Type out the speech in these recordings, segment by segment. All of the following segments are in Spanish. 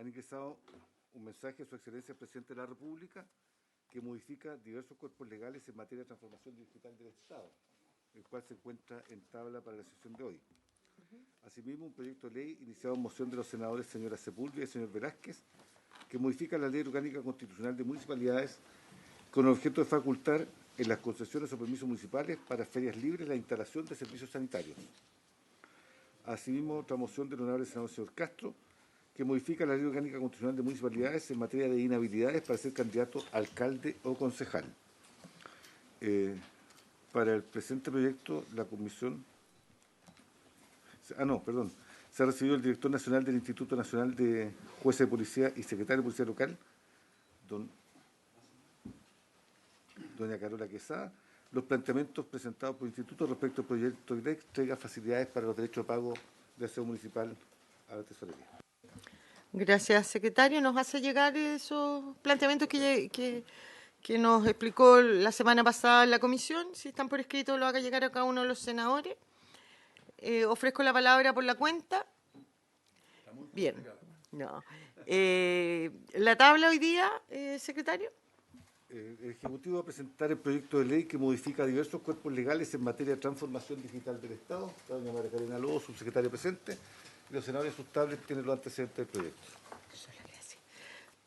han ingresado un mensaje a Su Excelencia el Presidente de la República que modifica diversos cuerpos legales en materia de transformación digital del Estado, el cual se encuentra en tabla para la sesión de hoy. Asimismo, un proyecto de ley iniciado en moción de los senadores señora Sepúlveda y señor Velázquez, que modifica la Ley Orgánica Constitucional de Municipalidades con el objeto de facultar en las concesiones o permisos municipales para ferias libres la instalación de servicios sanitarios. Asimismo, otra moción del honorable senador señor Castro, que modifica la Ley Orgánica Constitucional de Municipalidades en materia de inhabilidades para ser candidato a alcalde o concejal. Para el presente proyecto, la comisión... Se ha recibido el director nacional del Instituto Nacional de Jueces de Policía y secretario de Policía Local, doña Carola Quesada, los planteamientos presentados por el Instituto respecto al proyecto de ley que entrega facilidades para los derechos de pago de aseo municipal a la tesorería. Gracias, secretario. Nos hace llegar esos planteamientos que nos explicó la semana pasada en la comisión. Si están por escrito, lo haga llegar a cada uno de los senadores. Ofrezco la palabra por la cuenta. Bien. No. ¿La tabla hoy día, secretario? El Ejecutivo va a presentar el proyecto de ley que modifica diversos cuerpos legales en materia de transformación digital del Estado. La doña María Karina Lobo, subsecretaria presente, y los senadores en sus tablets tienen los antecedentes del proyecto.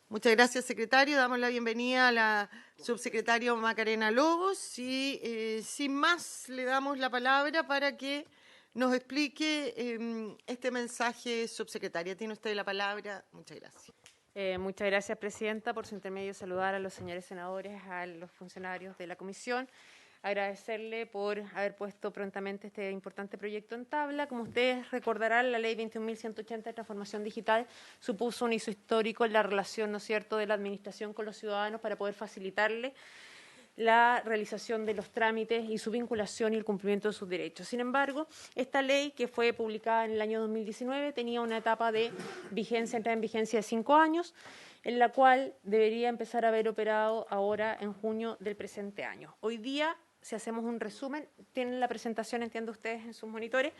Muchas gracias, secretario. Damos la bienvenida a la subsecretaria Macarena Lobos y sin más le damos la palabra para que nos explique este mensaje, subsecretaria. Tiene usted la palabra. Muchas gracias. Muchas gracias, presidenta. Por su intermedio, saludar a los señores senadores, a los funcionarios de la comisión. Agradecerle por haber puesto prontamente este importante proyecto en tabla. Como ustedes recordarán, la ley 21.180 de transformación digital supuso un hito histórico en la relación, ¿no es cierto?, de la administración con los ciudadanos para poder facilitarle la realización de los trámites y su vinculación y el cumplimiento de sus derechos. Sin embargo, esta ley, que fue publicada en el año 2019, tenía una etapa de vigencia, entrada en vigencia de 5 años, en la cual debería empezar a haber operado ahora en junio del presente año. Hoy día, si hacemos un resumen, tienen la presentación, entiendo ustedes, en sus monitores.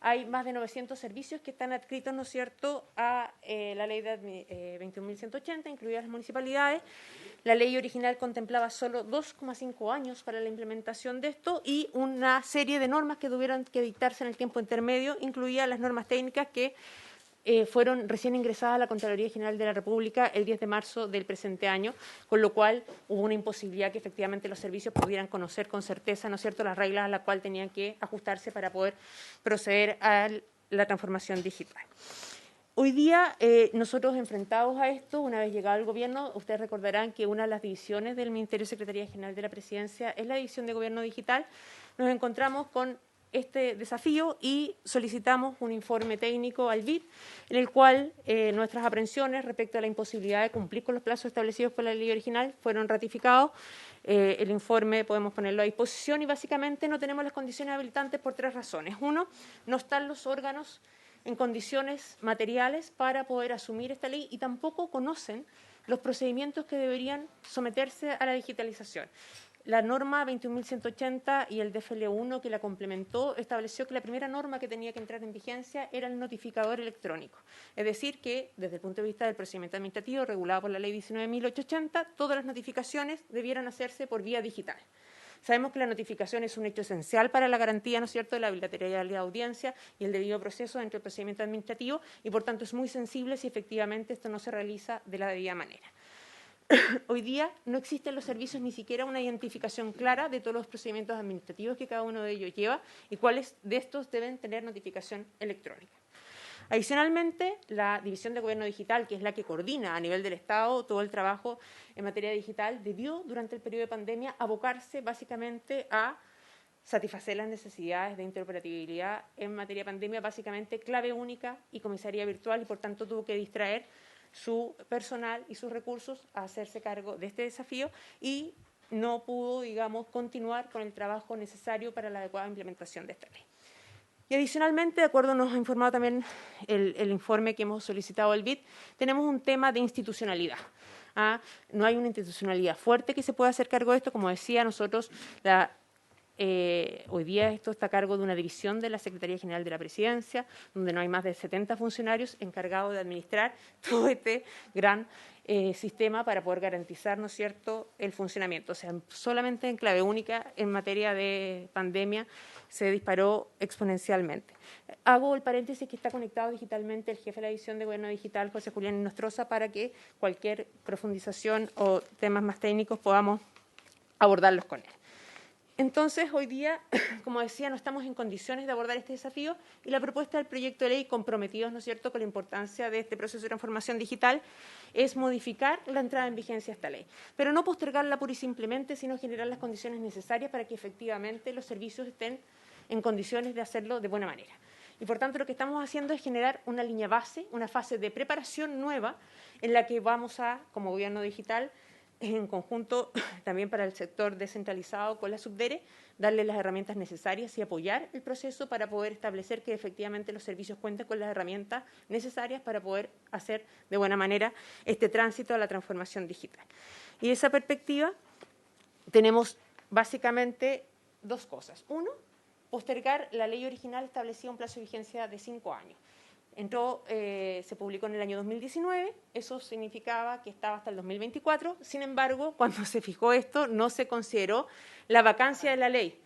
Hay más de 900 servicios que están adscritos, ¿no es cierto?, a la ley de 21.180, incluidas las municipalidades. La ley original contemplaba solo 2,5 años para la implementación de esto y una serie de normas que tuvieron que dictarse en el tiempo intermedio, incluidas las normas técnicas que fueron recién ingresadas a la Contraloría General de la República el 10 de marzo del presente año, con lo cual hubo una imposibilidad que efectivamente los servicios pudieran conocer con certeza, ¿no es cierto?, las reglas a las cuales tenían que ajustarse para poder proceder a la transformación digital. Hoy día, nosotros enfrentados a esto, una vez llegado al gobierno, ustedes recordarán que una de las divisiones del Ministerio de Secretaría General de la Presidencia es la División de Gobierno Digital. Nos encontramos con este desafío y solicitamos un informe técnico al BID, en el cual nuestras aprehensiones respecto a la imposibilidad de cumplir con los plazos establecidos por la ley original fueron ratificados. El informe podemos ponerlo a disposición y básicamente no tenemos las condiciones habilitantes por 3 razones. Uno, no están los órganos en condiciones materiales para poder asumir esta ley y tampoco conocen los procedimientos que deberían someterse a la digitalización. La norma 21.180 y el DFL1 que la complementó estableció que la primera norma que tenía que entrar en vigencia era el notificador electrónico. Es decir, que desde el punto de vista del procedimiento administrativo regulado por la ley 19.880, todas las notificaciones debieran hacerse por vía digital. Sabemos que la notificación es un hecho esencial para la garantía, ¿no es cierto?, de la bilateralidad de la audiencia y el debido proceso dentro del procedimiento administrativo y, por tanto, es muy sensible si efectivamente esto no se realiza de la debida manera. Hoy día no existen los servicios ni siquiera una identificación clara de todos los procedimientos administrativos que cada uno de ellos lleva y cuáles de estos deben tener notificación electrónica. Adicionalmente, la División de Gobierno Digital, que es la que coordina a nivel del Estado todo el trabajo en materia digital, debió durante el periodo de pandemia abocarse básicamente a satisfacer las necesidades de interoperabilidad en materia de pandemia, básicamente clave única y comisaría virtual, y por tanto tuvo que distraer su personal y sus recursos a hacerse cargo de este desafío y no pudo, digamos, continuar con el trabajo necesario para la adecuada implementación de esta ley. Y adicionalmente, de acuerdo nos ha informado también el informe que hemos solicitado al BID, tenemos un tema de institucionalidad. No hay una institucionalidad fuerte que se pueda hacer cargo de esto. Como decía, nosotros hoy día esto está a cargo de una división de la Secretaría General de la Presidencia, donde no hay más de 70 funcionarios encargados de administrar todo este gran sistema para poder garantizar, ¿no es cierto?, el funcionamiento. O sea, solamente en clave única en materia de pandemia se disparó exponencialmente. Hago el paréntesis que está conectado digitalmente el jefe de la división de Gobierno Digital, José Julián Nostroza, para que cualquier profundización o temas más técnicos podamos abordarlos con él. Entonces, hoy día, como decía, no estamos en condiciones de abordar este desafío y la propuesta del proyecto de ley, comprometidos, ¿no es cierto?, con la importancia de este proceso de transformación digital, es modificar la entrada en vigencia de esta ley, pero no postergarla pura y simplemente, sino generar las condiciones necesarias para que efectivamente los servicios estén en condiciones de hacerlo de buena manera. Y por tanto, lo que estamos haciendo es generar una línea base, una fase de preparación nueva en la que vamos a, como Gobierno Digital, en conjunto también para el sector descentralizado con la Subdere, darle las herramientas necesarias y apoyar el proceso para poder establecer que efectivamente los servicios cuenten con las herramientas necesarias para poder hacer de buena manera este tránsito a la transformación digital. Y de esa perspectiva tenemos básicamente dos cosas. Uno, postergar la ley original establecía un plazo de vigencia de 5 años. Se publicó en el año 2019, eso significaba que estaba hasta el 2024, sin embargo, cuando se fijó esto, no se consideró la vacancia de la ley,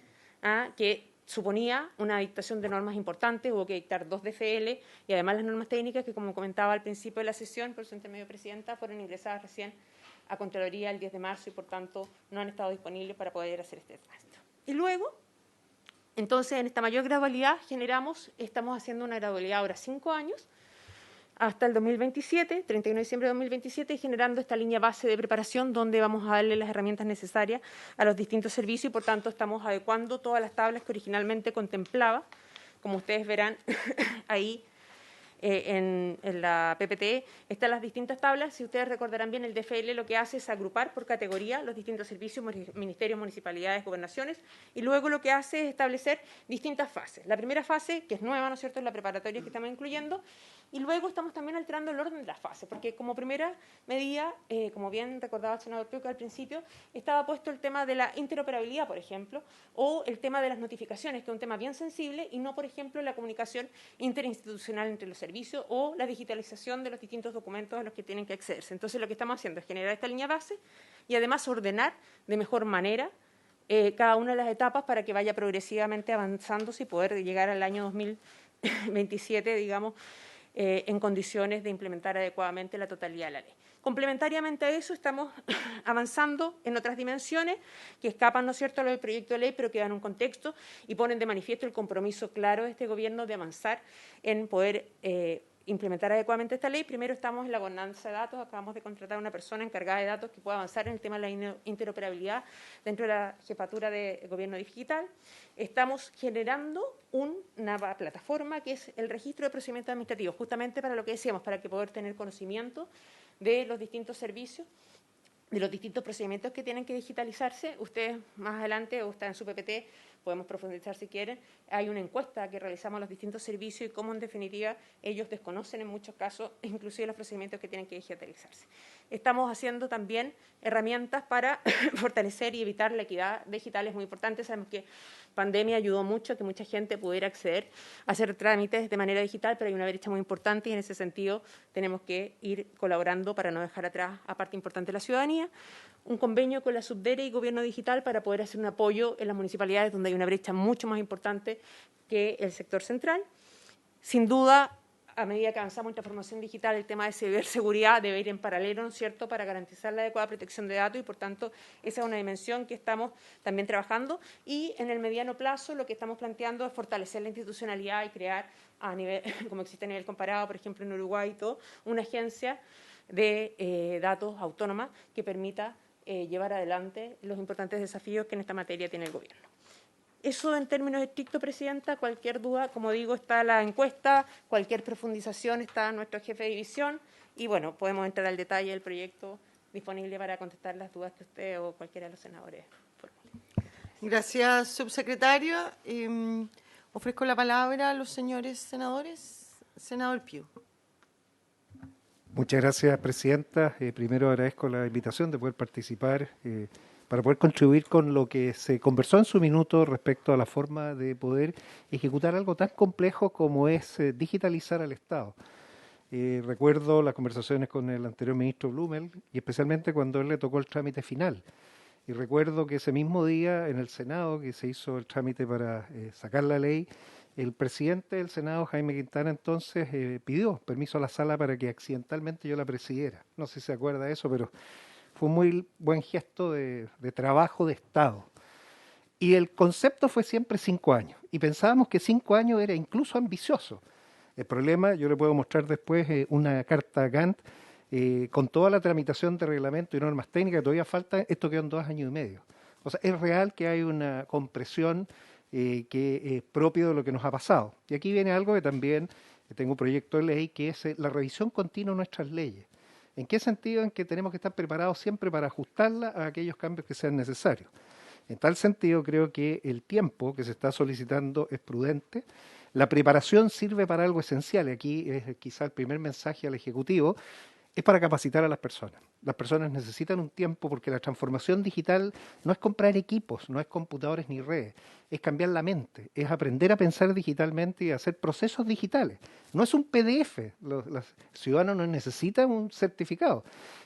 que suponía una dictación de normas importantes, hubo que dictar 2 DFL y además las normas técnicas que, como comentaba al principio de la sesión, por su intermedio presidenta, fueron ingresadas recién a Contraloría el 10 de marzo y, por tanto, no han estado disponibles para poder hacer este tránsito. Y luego, entonces, en esta mayor gradualidad estamos haciendo una gradualidad ahora 5 años, hasta el 2027, 31 de diciembre de 2027, y generando esta línea base de preparación donde vamos a darle las herramientas necesarias a los distintos servicios y, por tanto, estamos adecuando todas las tablas que originalmente contemplaba. Como ustedes verán ahí en la PPT están las distintas tablas. Si ustedes recordarán bien, el DFL lo que hace es agrupar por categoría los distintos servicios, ministerios, municipalidades, gobernaciones, y luego lo que hace es establecer distintas fases. La primera fase, que es nueva, ¿no es cierto?, es la preparatoria que estamos incluyendo, y luego estamos también alterando el orden de las fases, porque como primera medida, como bien recordaba el senador Piuca al principio, estaba puesto el tema de la interoperabilidad, por ejemplo, o el tema de las notificaciones, que es un tema bien sensible, y no, por ejemplo, la comunicación interinstitucional entre los servicios o la digitalización de los distintos documentos a los que tienen que accederse. Entonces, lo que estamos haciendo es generar esta línea base y además ordenar de mejor manera cada una de las etapas para que vaya progresivamente avanzándose y poder llegar al año 2027, digamos, en condiciones de implementar adecuadamente la totalidad de la ley. Complementariamente a eso, estamos avanzando en otras dimensiones que escapan, ¿no es cierto?, a lo del proyecto de ley, pero que dan un contexto y ponen de manifiesto el compromiso claro de este Gobierno de avanzar en poder implementar adecuadamente esta ley. Primero estamos en la gobernanza de datos, acabamos de contratar a una persona encargada de datos que pueda avanzar en el tema de la interoperabilidad dentro de la jefatura de Gobierno Digital. Estamos generando una plataforma que es el registro de procedimientos administrativos, justamente para lo que decíamos, para que poder tener conocimiento de los distintos servicios, de los distintos procedimientos que tienen que digitalizarse. Ustedes más adelante, o está en su PPT, podemos profundizar si quieren, hay una encuesta que realizamos a los distintos servicios y cómo en definitiva ellos desconocen en muchos casos inclusive los procedimientos que tienen que digitalizarse. Estamos haciendo también herramientas para fortalecer y evitar la equidad digital, es muy importante. Sabemos que pandemia ayudó mucho a que mucha gente pudiera acceder a hacer trámites de manera digital, pero hay una brecha muy importante y en ese sentido tenemos que ir colaborando para no dejar atrás a parte importante de la ciudadanía. Un convenio con la Subdere y Gobierno Digital para poder hacer un apoyo en las municipalidades donde hay una brecha mucho más importante que el sector central. Sin duda, a medida que avanzamos en transformación digital, el tema de ciberseguridad debe ir en paralelo, ¿no es cierto?, para garantizar la adecuada protección de datos y, por tanto, esa es una dimensión que estamos también trabajando. Y en el mediano plazo lo que estamos planteando es fortalecer la institucionalidad y crear a nivel, como existe a nivel comparado, por ejemplo, en Uruguay y todo, una agencia de datos autónoma que permita llevar adelante los importantes desafíos que en esta materia tiene el Gobierno. Eso en términos estrictos, Presidenta. Cualquier duda, como digo, está la encuesta, cualquier profundización está nuestro jefe de división y, bueno, podemos entrar al detalle del proyecto disponible para contestar las dudas que usted o cualquiera de los senadores formulen. Gracias, subsecretario. Ofrezco la palabra a los señores senadores. Senador Piu. Muchas gracias, Presidenta. Primero agradezco la invitación de poder participar para poder contribuir con lo que se conversó en su minuto respecto a la forma de poder ejecutar algo tan complejo como es digitalizar al Estado. Recuerdo las conversaciones con el anterior ministro Blumel y especialmente cuando él le tocó el trámite final. Y recuerdo que ese mismo día en el Senado, que se hizo el trámite para sacar la ley, el presidente del Senado, Jaime Quintana, entonces pidió permiso a la sala para que accidentalmente yo la presidiera. No sé si se acuerda de eso, pero fue un muy buen gesto de trabajo de Estado. Y el concepto fue siempre 5 años. Y pensábamos que 5 años era incluso ambicioso. El problema, yo le puedo mostrar después una carta Gantt con toda la tramitación de reglamento y normas técnicas, todavía falta, esto quedó en 2 años y medio. O sea, es real que hay una compresión que es propio de lo que nos ha pasado. Y aquí viene algo que también tengo un proyecto de ley, que es la revisión continua de nuestras leyes. ¿En qué sentido? En que tenemos que estar preparados siempre para ajustarla a aquellos cambios que sean necesarios. En tal sentido, creo que el tiempo que se está solicitando es prudente. La preparación sirve para algo esencial. Aquí es quizá el primer mensaje al Ejecutivo, es para capacitar a las personas. Las personas necesitan un tiempo porque la transformación digital no es comprar equipos, no es computadores ni redes, es cambiar la mente, es aprender a pensar digitalmente y hacer procesos digitales. No es un PDF, los ciudadanos no necesitan un certificado.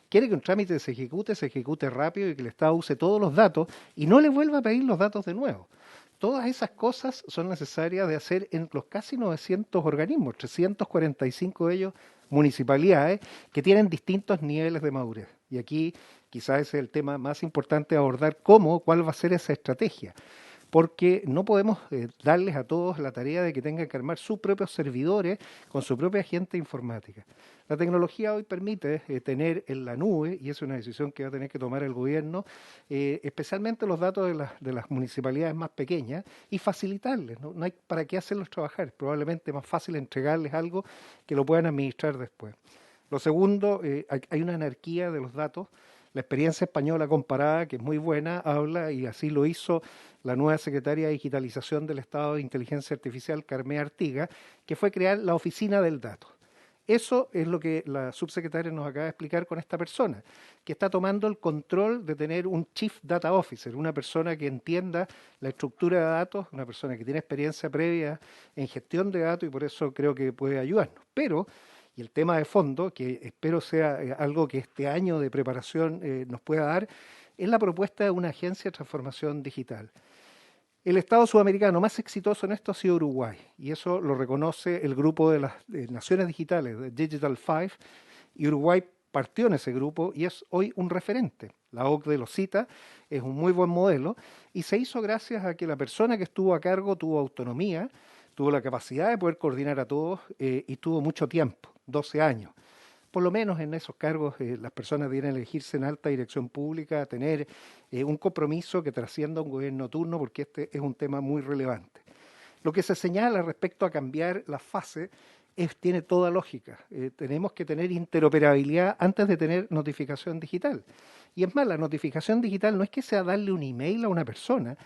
Quiere que un trámite se ejecute rápido y que el Estado use todos los datos y no le vuelva a pedir los datos de nuevo. Todas esas cosas son necesarias de hacer en los casi 900 organismos, 345 de ellos municipalidades, que tienen distintos niveles de madurez. Y aquí quizás es el tema más importante a abordar, cuál va a ser esa estrategia. Porque no podemos darles a todos la tarea de que tengan que armar sus propios servidores con su propia agente informática. La tecnología hoy permite tener en la nube, y es una decisión que va a tener que tomar el gobierno, especialmente los datos de las municipalidades más pequeñas, y facilitarles. No hay para qué hacerlos trabajar, probablemente más fácil entregarles algo que lo puedan administrar después. Lo segundo, hay una anarquía de los datos. La experiencia española comparada, que es muy buena, habla, y así lo hizo la nueva secretaria de Digitalización del Estado de Inteligencia Artificial, Carmé Artiga, que fue crear la Oficina del Dato. Eso es lo que la subsecretaria nos acaba de explicar con esta persona, que está tomando el control de tener un Chief Data Officer, una persona que entienda la estructura de datos, una persona que tiene experiencia previa en gestión de datos y por eso creo que puede ayudarnos. Pero, y el tema de fondo, que espero sea algo que este año de preparación nos pueda dar, es la propuesta de una agencia de transformación digital. El Estado sudamericano más exitoso en esto ha sido Uruguay, y eso lo reconoce el grupo de las naciones digitales, de Digital Five, y Uruguay partió en ese grupo y es hoy un referente. La OCDE lo cita, es un muy buen modelo, y se hizo gracias a que la persona que estuvo a cargo tuvo autonomía, tuvo la capacidad de poder coordinar a todos y tuvo mucho tiempo, 12 años. Por lo menos en esos cargos las personas deben elegirse en alta dirección pública, tener un compromiso que trascienda un gobierno turno, porque este es un tema muy relevante. Lo que se señala respecto a cambiar la fase tiene toda lógica. Tenemos que tener interoperabilidad antes de tener notificación digital. Y es más, la notificación digital no es que sea darle un email a una persona,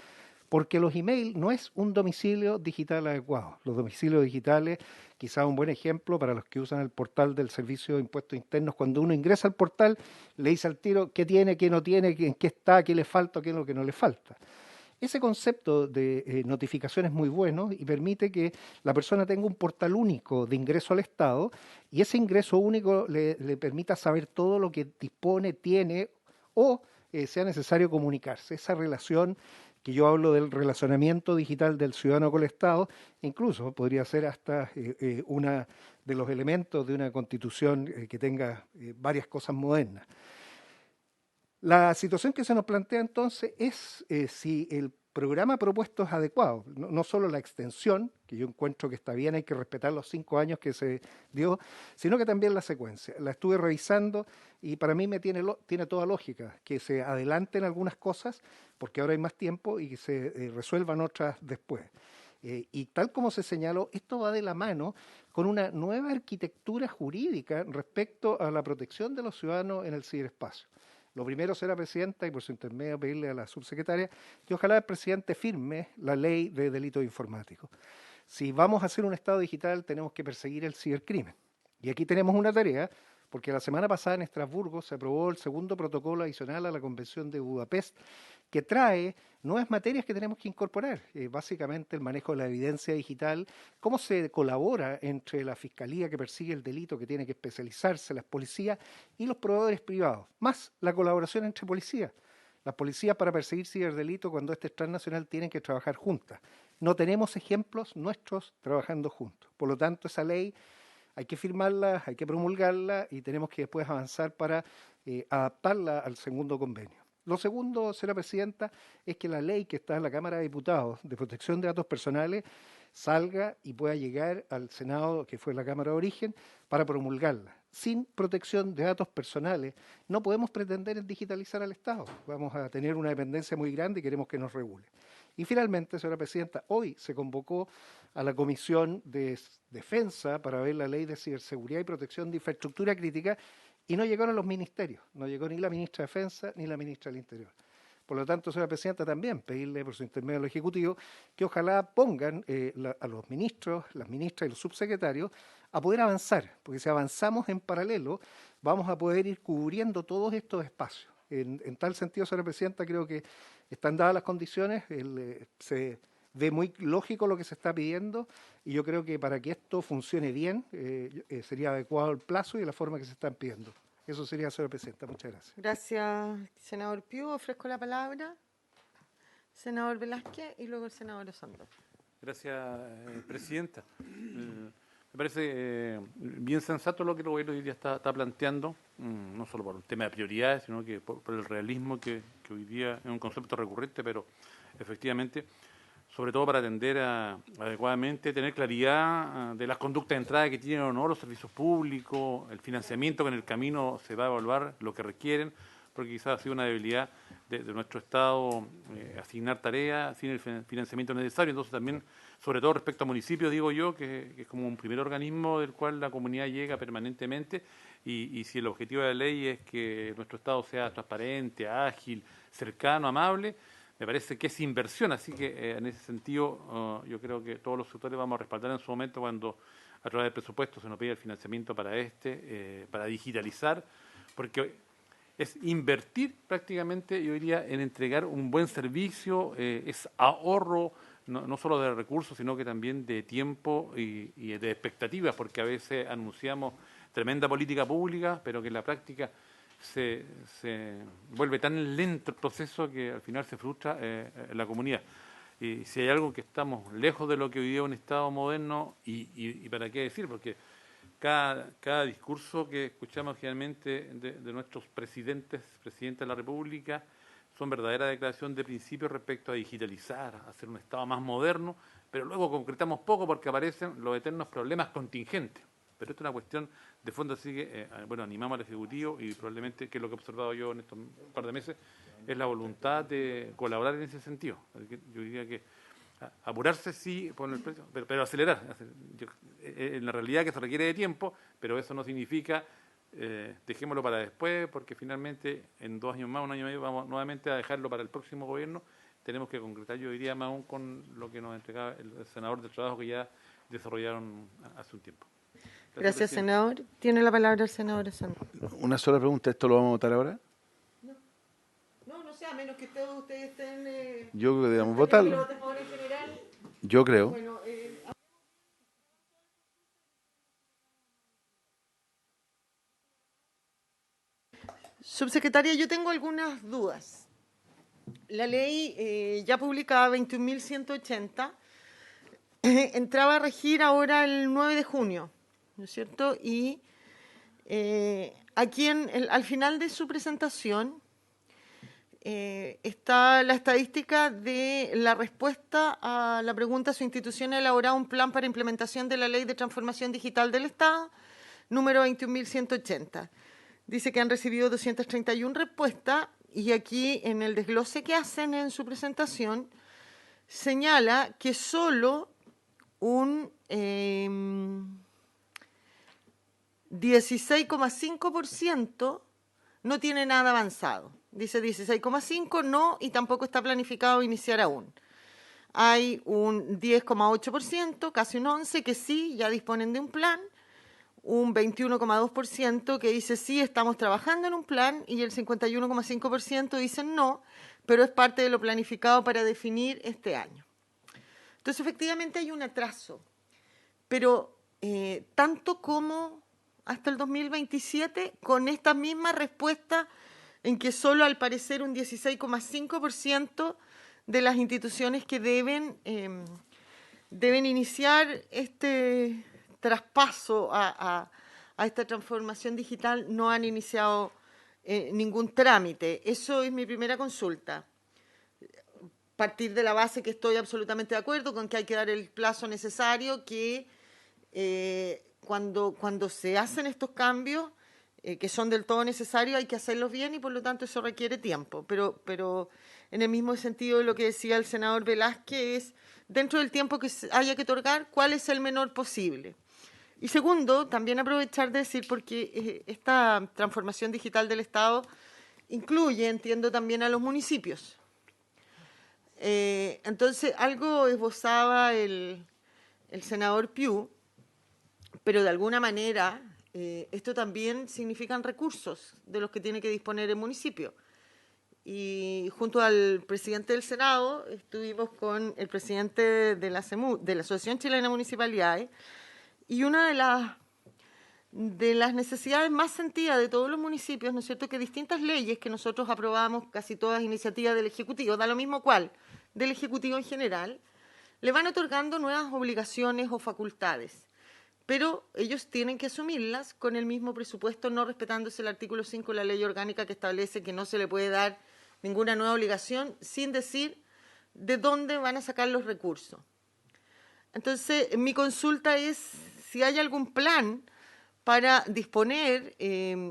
porque los emails no es un domicilio digital adecuado. Los domicilios digitales, quizás un buen ejemplo para los que usan el portal del Servicio de Impuestos Internos, cuando uno ingresa al portal, le dice al tiro qué tiene, qué no tiene, en qué está, qué le falta, qué es lo que no le falta. Ese concepto de notificación es muy bueno y permite que la persona tenga un portal único de ingreso al Estado y ese ingreso único le permita saber todo lo que dispone, tiene o sea necesario comunicarse. Esa relación que yo hablo del relacionamiento digital del ciudadano con el Estado, incluso podría ser hasta uno de los elementos de una constitución que tenga varias cosas modernas. La situación que se nos plantea entonces es si el programa propuesto es adecuado, no solo la extensión, que yo encuentro que está bien, hay que respetar los 5 años que se dio, sino que también la secuencia. La estuve revisando y para mí tiene toda lógica, que se adelanten algunas cosas, porque ahora hay más tiempo, y que se resuelvan otras después. Y tal como se señaló, esto va de la mano con una nueva arquitectura jurídica respecto a la protección de los ciudadanos en el ciberespacio. Lo primero será, Presidenta, y por su intermedio pedirle a la subsecretaria que ojalá el presidente firme la ley de delitos informáticos. Si vamos a hacer un Estado digital, tenemos que perseguir el cibercrimen. Y aquí tenemos una tarea, porque la semana pasada en Estrasburgo se aprobó el segundo protocolo adicional a la Convención de Budapest, que trae nuevas materias que tenemos que incorporar, básicamente el manejo de la evidencia digital, cómo se colabora entre la Fiscalía que persigue el delito, que tiene que especializarse, las policías y los proveedores privados, más la colaboración entre policías. Las policías para perseguir ciberdelito cuando este es transnacional tienen que trabajar juntas. No tenemos ejemplos nuestros trabajando juntos. Por lo tanto, esa ley hay que firmarla, hay que promulgarla y tenemos que después avanzar para adaptarla al segundo convenio. Lo segundo, señora presidenta, es que la ley que está en la Cámara de Diputados de protección de datos personales salga y pueda llegar al Senado, que fue la Cámara de origen, para promulgarla. Sin protección de datos personales no podemos pretender digitalizar al Estado. Vamos a tener una dependencia muy grande y queremos que nos regule. Y finalmente, señora presidenta, hoy se convocó a la Comisión de Defensa para ver la Ley de Ciberseguridad y Protección de Infraestructura Crítica y no llegaron los ministerios, no llegó ni la ministra de Defensa ni la ministra del Interior. Por lo tanto, señora presidenta, también pedirle por su intermedio al Ejecutivo que ojalá pongan a los ministros, las ministras y los subsecretarios a poder avanzar, porque si avanzamos en paralelo vamos a poder ir cubriendo todos estos espacios. En tal sentido, señora presidenta, creo que están dadas las condiciones, se ve muy lógico lo que se está pidiendo y yo creo que para que esto funcione bien sería adecuado el plazo y la forma que se están pidiendo. Eso sería, señora presidenta. Muchas gracias. Gracias, senador Piu. Ofrezco la palabra. Senador Velázquez y luego el senador Osondo. Gracias, presidenta. Me parece bien sensato lo que el gobierno hoy día está planteando, no solo por un tema de prioridades, sino que por el realismo que hoy día es un concepto recurrente, pero efectivamente, sobre todo para atender adecuadamente, tener claridad de las conductas de entrada que tienen o no los servicios públicos, el financiamiento que en el camino se va a evaluar, lo que requieren, porque quizás ha sido una debilidad de nuestro Estado asignar tareas sin el financiamiento necesario. Entonces también, sobre todo respecto a municipios, digo yo, que es como un primer organismo del cual la comunidad llega permanentemente y si el objetivo de la ley es que nuestro Estado sea transparente, ágil, cercano, amable, me parece que es inversión. Así que en ese sentido yo creo que todos los sectores vamos a respaldar en su momento cuando a través del presupuesto se nos pide el financiamiento para para digitalizar, porque es invertir prácticamente, yo diría, en entregar un buen servicio, es ahorro no solo de recursos, sino que también de tiempo y de expectativas, porque a veces anunciamos tremenda política pública, pero que en la práctica se vuelve tan lento el proceso que al final se frustra la comunidad. Y si hay algo que estamos lejos de lo que hoy día es un Estado moderno, y para qué decir, porque cada discurso que escuchamos generalmente de nuestros presidentes de la República son verdaderas declaraciones de principios respecto a digitalizar, a hacer un Estado más moderno, pero luego concretamos poco porque aparecen los eternos problemas contingentes. Pero esto es una cuestión de fondo, así que, animamos al Ejecutivo y probablemente, que es lo que he observado yo en estos par de meses, es la voluntad de colaborar en ese sentido. Yo diría que apurarse sí por el precio, pero acelerar. En la realidad que se requiere de tiempo, pero eso no significa dejémoslo para después, porque finalmente en 2 años más, 1 año y medio, vamos nuevamente a dejarlo para el próximo gobierno. Tenemos que concretar, yo diría, más aún con lo que nos entregaba el senador del trabajo que ya desarrollaron hace un tiempo. Gracias, senador. Tiene la palabra el senador Osondo. Una sola pregunta, ¿esto lo vamos a votar ahora? No sé, a menos que todos ustedes estén... Yo creo que debemos votarlo. Yo creo. Bueno, subsecretaria, yo tengo algunas dudas. La ley ya publicada 21.180 entraba a regir ahora el 9 de junio, ¿no es cierto? Y aquí al final de su presentación está la estadística de la respuesta a la pregunta: ¿su institución ha elaborado un plan para implementación de la Ley de Transformación Digital del Estado, número 21.180? Dice que han recibido 231 respuestas y aquí en el desglose que hacen en su presentación señala que solo un 16,5% no tiene nada avanzado. Dice 16,5% no, y tampoco está planificado iniciar aún. Hay un 10,8%, casi un 11%, que sí, ya disponen de un plan, un 21,2% que dice sí, estamos trabajando en un plan, y el 51,5% dicen no, pero es parte de lo planificado para definir este año. Entonces, efectivamente hay un atraso, pero tanto como hasta el 2027, con esta misma respuesta en que solo al parecer un 16,5% de las instituciones que deben iniciar este traspaso a esta transformación digital no han iniciado ningún trámite. Eso es mi primera consulta. Partir de la base que estoy absolutamente de acuerdo con que hay que dar el plazo necesario, que cuando se hacen estos cambios, que son del todo necesarios, hay que hacerlos bien y por lo tanto eso requiere tiempo. Pero en el mismo sentido de lo que decía el senador Velázquez, es dentro del tiempo que haya que otorgar, ¿cuál es el menor posible? Y segundo, también aprovechar de decir, porque esta transformación digital del Estado incluye, entiendo, también a los municipios. Entonces, algo esbozaba el senador Piu, pero de alguna manera esto también significan recursos de los que tiene que disponer el municipio. Y junto al presidente del Senado estuvimos con el presidente de la Asociación Chilena de Municipalidades, y una de las necesidades más sentidas de todos los municipios, ¿no es cierto?, que distintas leyes que nosotros aprobamos, casi todas iniciativas del Ejecutivo, da lo mismo cuál, del Ejecutivo en general, le van otorgando nuevas obligaciones o facultades, pero ellos tienen que asumirlas con el mismo presupuesto, no respetándose el artículo 5 de la Ley Orgánica, que establece que no se le puede dar ninguna nueva obligación sin decir de dónde van a sacar los recursos. Entonces, mi consulta es si hay algún plan para disponer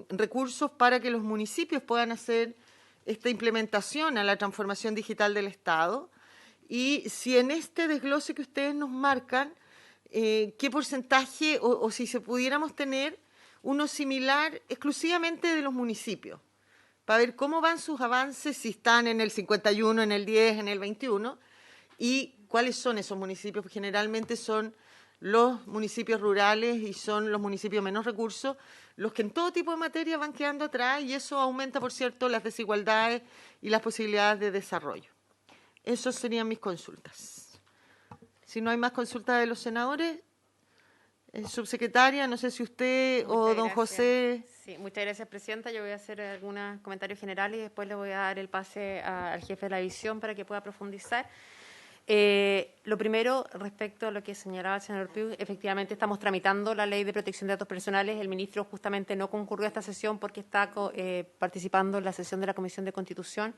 recursos para que los municipios puedan hacer esta implementación a la transformación digital del Estado, y si en este desglose que ustedes nos marcan, qué porcentaje o si se pudiéramos tener uno similar exclusivamente de los municipios, para ver cómo van sus avances, si están en el 51, en el 10, en el 21, y cuáles son esos municipios, porque generalmente son los municipios rurales y son los municipios menos recursos los que en todo tipo de materia van quedando atrás, y eso aumenta, por cierto, las desigualdades y las posibilidades de desarrollo. Esas serían mis consultas. Si no hay más consultas de los senadores, subsecretaria, no sé si usted o don José. Sí, muchas gracias, presidenta. Yo voy a hacer algunos comentarios generales y después le voy a dar el pase al jefe de la división para que pueda profundizar. Lo primero, respecto a lo que señalaba el senador Piu, efectivamente estamos tramitando la Ley de Protección de Datos Personales. El ministro justamente no concurrió a esta sesión porque está participando en la sesión de la Comisión de Constitución.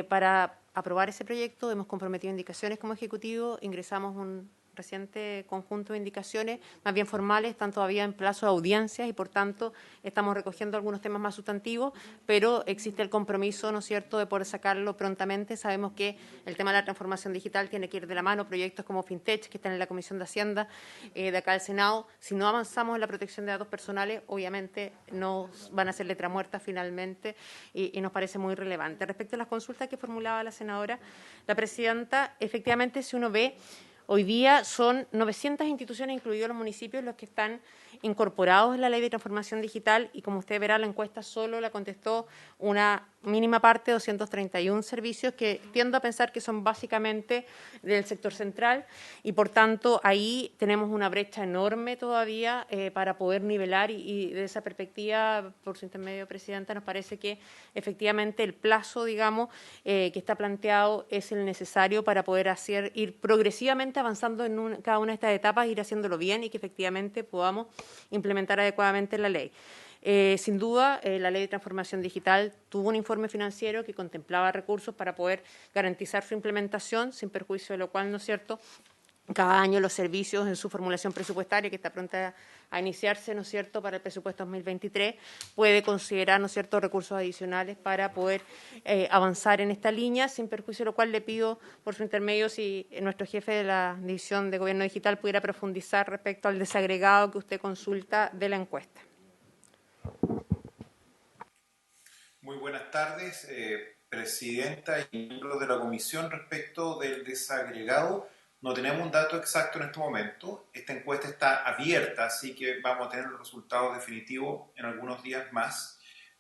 Para aprobar ese proyecto hemos comprometido indicaciones como Ejecutivo, ingresamos un reciente conjunto de indicaciones más bien formales, están todavía en plazo de audiencias y por tanto estamos recogiendo algunos temas más sustantivos, pero existe el compromiso, ¿no es cierto?, de poder sacarlo prontamente. Sabemos que el tema de la transformación digital tiene que ir de la mano, proyectos como FinTech que están en la Comisión de Hacienda de acá del Senado. Si no avanzamos en la protección de datos personales, obviamente nos van a hacer letra muerta finalmente y nos parece muy relevante. Respecto a las consultas que formulaba la senadora, la presidenta, efectivamente, si uno ve, hoy día son 900 instituciones, incluidos los municipios, los que están incorporados en la Ley de Transformación Digital, y como usted verá, la encuesta solo la contestó una mínima parte, 231 servicios, que tiendo a pensar que son básicamente del sector central, y por tanto ahí tenemos una brecha enorme todavía para poder nivelar, y de esa perspectiva, por su intermedio, presidenta, nos parece que efectivamente el plazo, digamos, que está planteado es el necesario para poder ir progresivamente avanzando en cada una de estas etapas, ir haciéndolo bien y que efectivamente podamos implementar adecuadamente la ley. Sin duda, la Ley de Transformación Digital tuvo un informe financiero que contemplaba recursos para poder garantizar su implementación, sin perjuicio de lo cual, ¿no es cierto?, cada año los servicios en su formulación presupuestaria, que está pronta a iniciarse, ¿no es cierto?, para el presupuesto 2023, puede considerar, ¿no es cierto?, recursos adicionales para poder avanzar en esta línea, sin perjuicio de lo cual le pido por su intermedio si nuestro jefe de la División de Gobierno Digital pudiera profundizar respecto al desagregado que usted consulta de la encuesta. Muy buenas tardes, presidenta y miembros de la comisión. Respecto del desagregado, No tenemos un dato exacto en este momento. Esta encuesta está abierta, así que vamos a tener los resultados definitivos en algunos días más.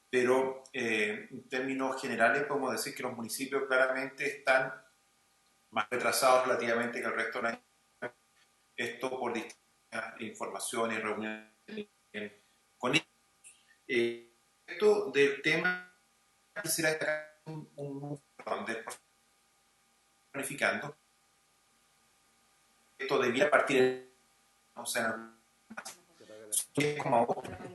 Pero en términos generales podemos decir que los municipios claramente están más retrasados relativamente que el resto de la nación. Esto por distintas informaciones y reuniones con ellos. Esto del tema, quisiera destacar del planificando. Esto debía partir, o sea,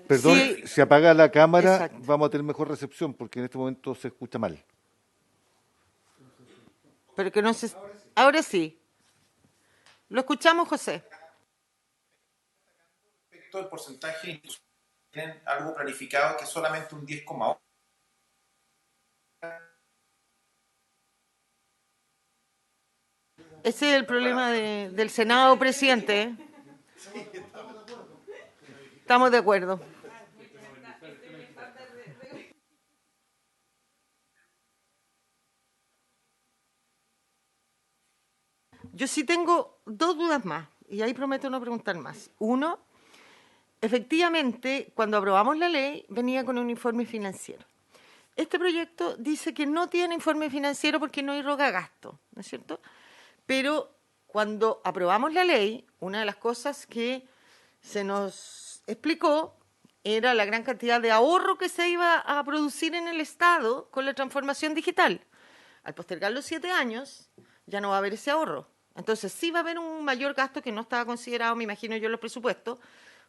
Perdón, Sí, si apaga la cámara exacto. vamos a tener mejor recepción porque en este momento se escucha mal. Pero que no se... Ahora sí. Lo escuchamos, José. Respecto al porcentaje, tienen algo planificado que es solamente un 10,8. Ese es el problema del Senado, presidente. ¿Eh? Estamos de acuerdo. Yo sí tengo dos dudas más, y ahí prometo no preguntar más. Uno, efectivamente, cuando aprobamos la ley, venía con un informe financiero. Este proyecto dice que no tiene informe financiero porque no hay roga gasto, ¿no es cierto? Pero cuando aprobamos la ley, una de las cosas que se nos explicó era la gran cantidad de ahorro que se iba a producir en el Estado con la transformación digital. Al postergar los 7 años, ya no va a haber ese ahorro. Entonces, sí va a haber un mayor gasto que no estaba considerado, me imagino yo, en los presupuestos,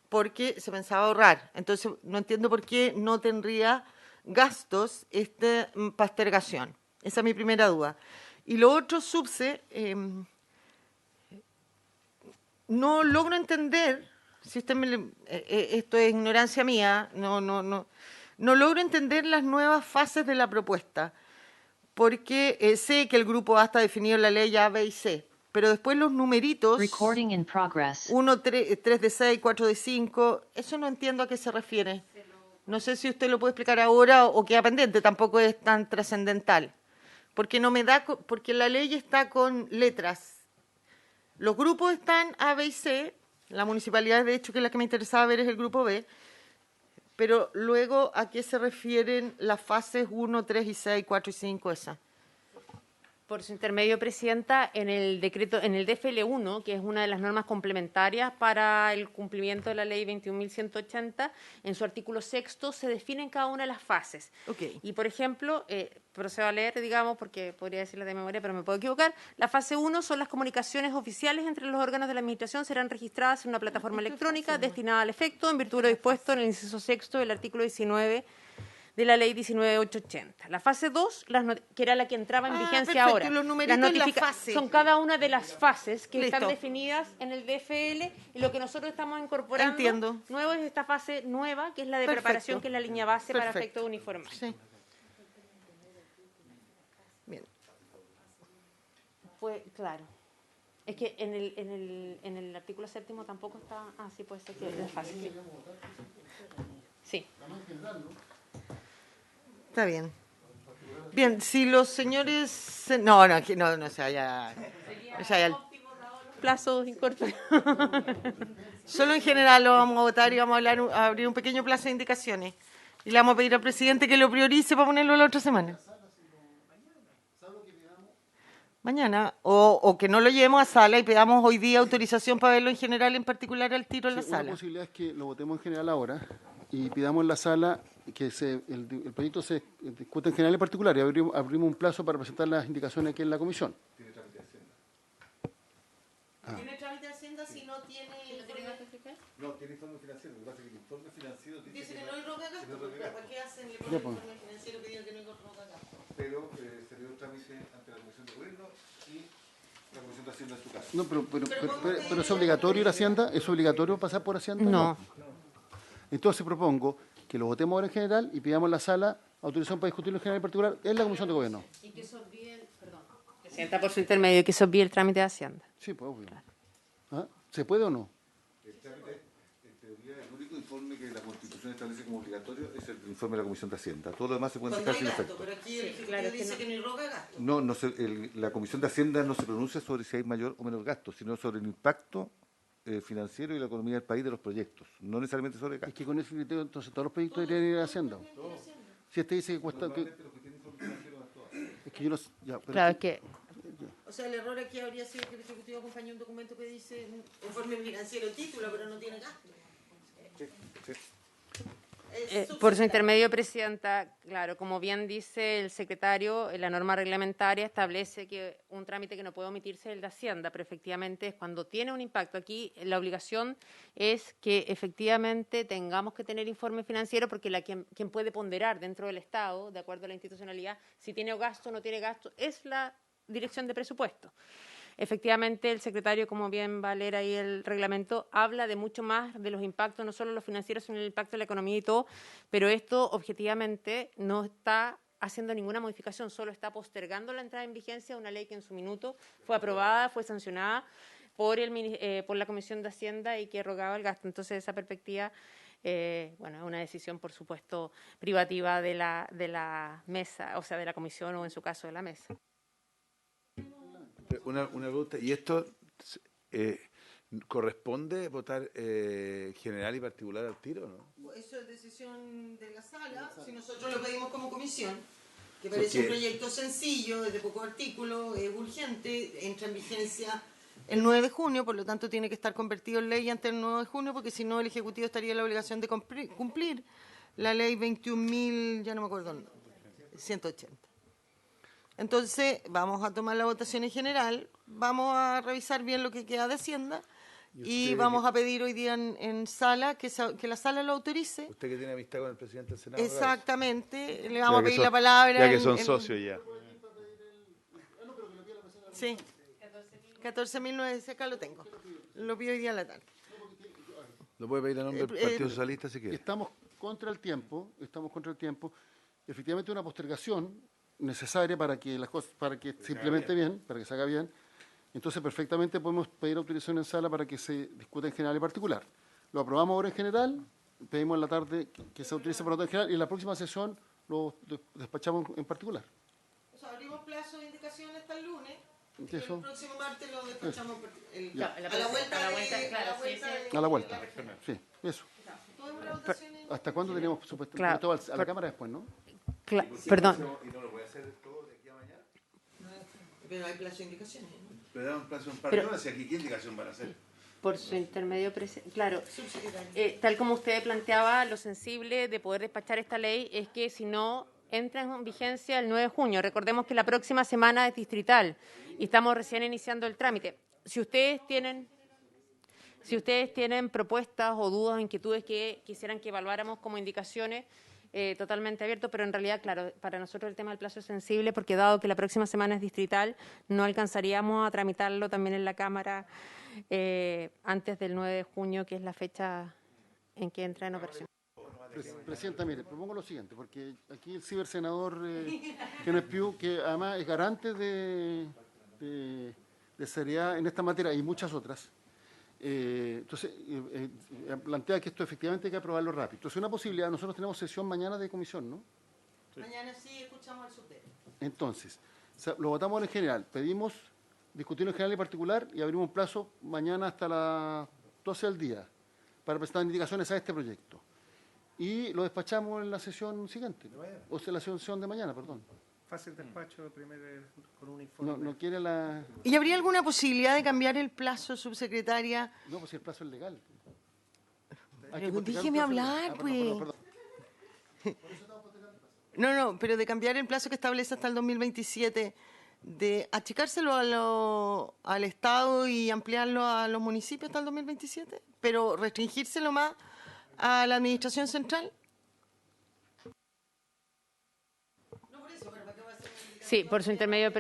porque se pensaba ahorrar. Entonces, no entiendo por qué no tendría gastos esta postergación. Esa es mi primera duda. Y lo otro, Subse, no logro entender, si usted esto es ignorancia mía, no logro entender las nuevas fases de la propuesta, porque sé que el grupo A está definido en la ley A, B y C, pero después los numeritos, Recording in progress. 1, 3 de 6, 4 de 5, eso no entiendo a qué se refiere. No sé si usted lo puede explicar ahora o queda pendiente, tampoco es tan trascendental. Porque no me da, porque la ley está con letras. Los grupos están A, B y C, la municipalidad, de hecho, que es la que me interesaba ver es el grupo B, pero luego, ¿a qué se refieren las fases 1, 3 y 6, 4 y 5 esas? Por su intermedio, Presidenta, en el decreto, en el DFL1, que es una de las normas complementarias para el cumplimiento de la Ley 21.180, en su artículo 6 se definen cada una de las fases. Okay. Y, por ejemplo, procedo a leer, digamos, porque podría decirlo de memoria, pero me puedo equivocar. La fase 1 son las comunicaciones oficiales entre los órganos de la Administración, serán registradas en una plataforma electrónica destinada al efecto, en virtud de lo dispuesto en el inciso 6 del artículo 19 de la ley 19.880. La fase 2, que era la que entraba en vigencia perfecto. ahora. Los numeritos en la fase. Son cada una de las fases que Listo. están definidas en el DFL, y lo que nosotros estamos incorporando Entiendo. nuevo es esta fase nueva, que es la de Perfecto. preparación, que es la línea base para Perfecto. efectos uniformes. Sí. Bien. Pues, claro. Es que en el artículo 7º tampoco está... Ah, sí, puede ser que la fase. Sí. Está bien. Bien, si los señores... No se haya... Plazos incorporados. Solo en general lo vamos a votar y vamos a abrir un pequeño plazo de indicaciones. Y le vamos a pedir al presidente que lo priorice para ponerlo la otra semana. Mañana. O que no lo llevemos a sala y pedamos hoy día autorización para verlo en general, en particular al tiro en la sala. Una posibilidad es que lo votemos en general ahora y pidamos en la sala que el proyecto se discute en general y en particular y abrimos un plazo para presentar las indicaciones aquí en la comisión. ¿Tiene trámite de Hacienda si no tiene... No, tiene informe financiero. Lo que pasa es que el informe financiero Dice que no hay roca gasto. ¿Para qué hacen el Ya, pues. informe financiero que diga que no hay roca gasto? pero se dio un trámite ante la Comisión de Gobierno y la Comisión de Hacienda en su caso. No, pero es obligatorio ir a Hacienda, ¿es obligatorio pasar por Hacienda? No. Entonces propongo que lo votemos ahora en general y pidamos en la sala autorización para discutirlo en general y en particular en la Comisión de Gobierno. Y que se obvíe, Presidenta, por su intermedio, que se obvíe el trámite de Hacienda. Sí, pues obvio. ¿Ah? ¿Se puede o no? El trámite, en teoría, el único informe que la Constitución Constitución establece como obligatorio es el informe de la Comisión de Hacienda. Todo lo demás se puede Cuando dejar hay sin gasto, efecto. pero aquí el Ejecutivo claro, que dice no. que ni roga gasto. No, la Comisión de Hacienda no se pronuncia sobre si hay mayor o menor gasto, sino sobre el impacto financiero y la economía del país de los proyectos, no necesariamente sobre Es gasto. que con ese criterio, entonces, todos los proyectos deberían ir a Hacienda. Si este dice que cuesta... es que yo no... Ya, pero Claro, es que O sea, el error aquí habría sido que el Ejecutivo acompañó un documento que dice informe financiero título, pero no tiene gasto. Es por su subsecretario. intermedio, Presidenta, claro, como bien dice el secretario, la norma reglamentaria establece que un trámite que no puede omitirse es el de Hacienda, pero efectivamente es cuando tiene un impacto. Aquí la obligación es que efectivamente tengamos que tener informe financiero porque quien puede ponderar dentro del Estado, de acuerdo a la institucionalidad, si tiene gasto o no tiene gasto, es la Dirección de Presupuesto. Efectivamente, el secretario, como bien va a leer ahí el reglamento, habla de mucho más de los impactos, no solo los financieros, sino el impacto de la economía y todo, pero esto objetivamente no está haciendo ninguna modificación, solo está postergando la entrada en vigencia de una ley que en su minuto fue aprobada, fue sancionada por la Comisión de Hacienda y que rogaba el gasto. Entonces, esa perspectiva, bueno, es una decisión, por supuesto, privativa de la mesa, o sea, de la comisión o en su caso de la mesa. Una pregunta, ¿y esto corresponde votar general y particular al tiro, no? Eso es decisión de la sala. Si nosotros lo pedimos como comisión, que parece un proyecto sencillo, de pocos artículos, es urgente, entra en vigencia el 9 de junio, por lo tanto tiene que estar convertido en ley antes del 9 de junio, porque si no el Ejecutivo estaría en la obligación de cumplir la ley 21.000, ya no me acuerdo, 180. Entonces, vamos a tomar la votación en general, vamos a revisar bien lo que queda de Hacienda y vamos a pedir hoy día en sala que la sala lo autorice. Usted que tiene amistad con el presidente del Senado. Exactamente, le vamos a pedir la palabra. Ya que son socios ya. Sí, 14.000, acá lo tengo. Lo pido hoy día a la tarde. Lo puede pedir a nombre del Partido Socialista si quiere. Estamos contra el tiempo. Efectivamente, una postergación necesaria para que las cosas, para que se implemente bien, para que se haga bien. Entonces, perfectamente podemos pedir autorización en sala para que se discuta en general y particular. Lo aprobamos ahora en general, pedimos en la tarde que se autorice por nota en general y en la próxima sesión lo despachamos en particular. O sea, abrimos plazo de indicación hasta el lunes. Y Eso. el próximo martes lo despachamos Ya. a la vuelta. A la vuelta. Sí, eso. Tomemos la votación en- ¿Hasta cuándo teníamos supuesto? Claro. Todo a la Cámara después, ¿no? Perdón. ¿Y no lo puede hacer todo de aquí a mañana? Pero hay plazo de indicaciones, ¿no? Pero da un plazo en par de horas y aquí ¿qué indicación van a hacer? Por su intermedio, claro, Subsecretario. tal como usted planteaba, lo sensible de poder despachar esta ley es que si no entra en vigencia el 9 de junio. Recordemos que la próxima semana es distrital y estamos recién iniciando el trámite. Si ustedes tienen propuestas o dudas o inquietudes que quisieran que evaluáramos como indicaciones, totalmente abierto, pero en realidad, claro, para nosotros el tema del plazo es sensible porque dado que la próxima semana es distrital, no alcanzaríamos a tramitarlo también en la Cámara antes del 9 de junio, que es la fecha en que entra en operación. Presidenta, mire, propongo lo siguiente, porque aquí el cibersenador Kenneth Pugh, que además es garante de seriedad en esta materia y muchas otras, entonces plantea que esto efectivamente hay que aprobarlo rápido. Entonces, una posibilidad, nosotros tenemos sesión mañana de comisión, ¿no? Mañana sí escuchamos al subdere. Entonces, lo votamos en general, pedimos discutirlo en general y particular y abrimos un plazo mañana hasta las 12 del día para presentar indicaciones a este proyecto. Y lo despachamos en la sesión siguiente, o sea, la sesión de mañana, perdón. Fácil despacho primero con un informe. No quiere la... ¿Y habría alguna posibilidad de cambiar el plazo, subsecretaria? No, pues si el plazo es legal. Pero déjeme hablar, pues. No, pero de cambiar el plazo que establece hasta el 2027, de achicárselo al Estado y ampliarlo a los municipios hasta el 2027, pero restringírselo más a la Administración Central. Sí, por su intermedio,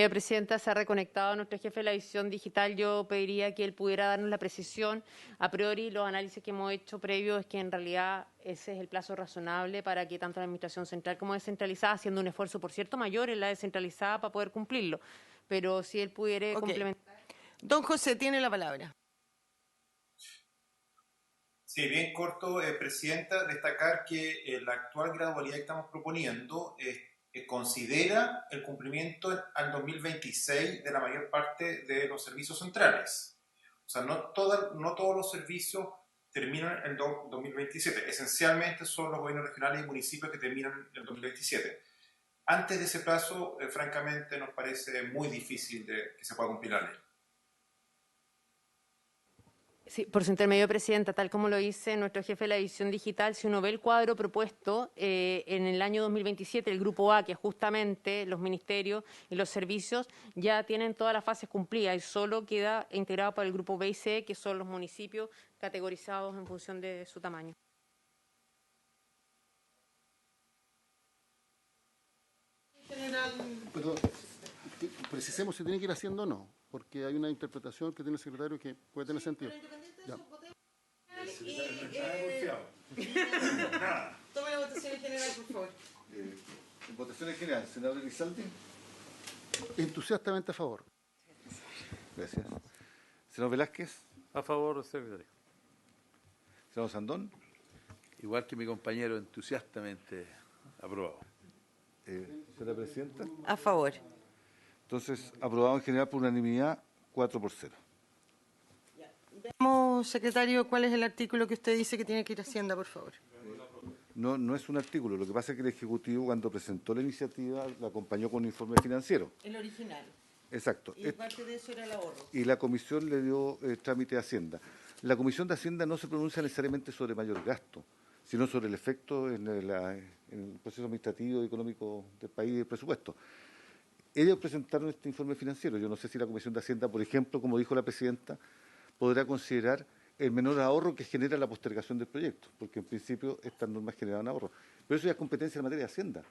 Presidenta, se ha reconectado a nuestro jefe de la visión digital. Yo pediría que él pudiera darnos la precisión. A priori, los análisis que hemos hecho previos es que en realidad ese es el plazo razonable para que tanto la Administración Central como descentralizada, haciendo un esfuerzo, por cierto, mayor en la descentralizada para poder cumplirlo. Pero si él pudiera complementar. Don José, tiene la palabra. Sí, bien corto, Presidenta. Destacar que la actual gradualidad que estamos proponiendo considera el cumplimiento al 2026 de la mayor parte de los servicios centrales. O sea, no todos los servicios terminan en el 2027. Esencialmente son los gobiernos regionales y municipios que terminan en el 2027. Antes de ese plazo, francamente, nos parece muy difícil que se pueda cumplir la ley. Sí, por su intermedio, Presidenta, tal como lo dice nuestro jefe de la división digital, si uno ve el cuadro propuesto en el año 2027, el Grupo A, que justamente los ministerios y los servicios ya tienen todas las fases cumplidas y solo queda integrado por el Grupo B y C, que son los municipios categorizados en función de su tamaño. Perdón, precisemos si tiene que ir haciendo o no, porque hay una interpretación que tiene el secretario que puede tener sentido. Ya. Tome la votación en general, por favor. En votación en general, senador Elizalde. Entusiastamente a favor. Gracias. Senador Velázquez. A favor, secretario. Senador Sandón. Igual que mi compañero, entusiastamente aprobado. Señora Presidenta. A favor. Entonces, aprobado en general por unanimidad, 4-0. Veamos, secretario, cuál es el artículo que usted dice que tiene que ir a Hacienda, por favor. No es un artículo. Lo que pasa es que el Ejecutivo, cuando presentó la iniciativa, la acompañó con un informe financiero. El original. Exacto. Y parte de eso era el ahorro. Y la Comisión le dio trámite a Hacienda. La Comisión de Hacienda no se pronuncia necesariamente sobre mayor gasto, sino sobre el efecto en el proceso administrativo y económico del país y del presupuesto. Ellos presentaron este informe financiero. Yo no sé si la Comisión de Hacienda, por ejemplo, como dijo la Presidenta, podrá considerar el menor ahorro que genera la postergación del proyecto, porque en principio estas normas generan ahorro. Pero eso ya es competencia en materia de Hacienda.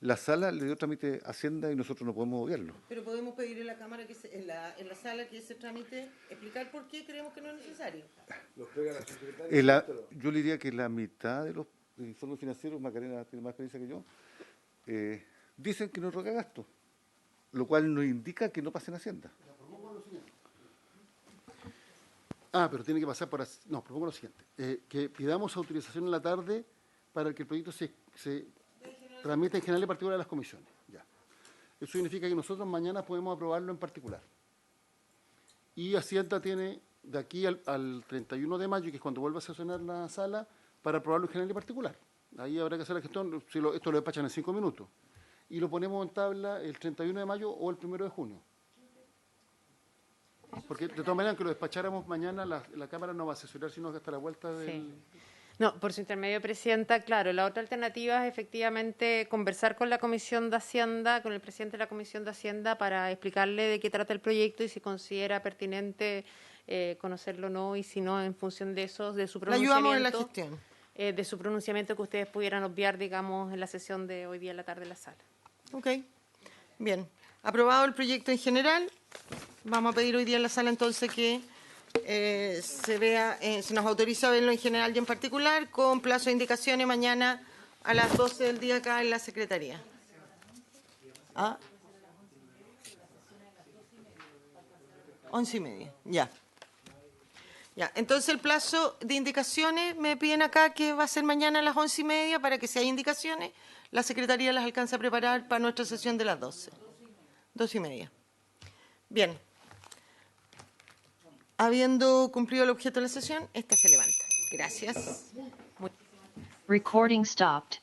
La sala le dio trámite a Hacienda y nosotros no podemos obviarlo. Pero podemos pedirle a la Cámara, que en la sala, que ese trámite, explicar por qué creemos que no es necesario. Yo le diría que la mitad de los informes financieros, Macarena tiene más experiencia que yo, dicen que no roga gasto, lo cual nos indica que no pasen Hacienda. Pero tiene que pasar por... No, propongo lo siguiente. Que pidamos autorización en la tarde para que el proyecto se tramite en general y particular a las comisiones. Ya. Eso significa que nosotros mañana podemos aprobarlo en particular. Y Hacienda tiene de aquí al 31 de mayo, que es cuando vuelva a sesionar la sala, para aprobarlo en general y particular. Ahí habrá que hacer la gestión. Esto lo despachan en 5 minutos. Y lo ponemos en tabla el 31 de mayo o el 1 de junio. Porque de todas maneras, que lo despacháramos mañana, la Cámara no va a asesorar sino hasta la vuelta del... Sí. No, por su intermedio, Presidenta, claro, la otra alternativa es efectivamente conversar con la Comisión de Hacienda, con el presidente de la Comisión de Hacienda, para explicarle de qué trata el proyecto y si considera pertinente conocerlo o no, y si no, en función de eso, de su pronunciamiento. Le ayudamos en la gestión. De su pronunciamiento que ustedes pudieran obviar, digamos, en la sesión de hoy día en la tarde en la sala. Ok, bien. Aprobado el proyecto en general. Vamos a pedir hoy día en la sala entonces que se vea, se nos autoriza a verlo en general y en particular, con plazo de indicaciones mañana a las 12 del día acá en la Secretaría. ¿Ah? 11:30, ya. Ya, entonces el plazo de indicaciones me piden acá que va a ser mañana a las 11:30 para que si hay indicaciones, la Secretaría las alcanza a preparar para nuestra sesión de las 12. 2:30. Bien. Habiendo cumplido el objeto de la sesión, esta se levanta. Gracias. Recording stopped.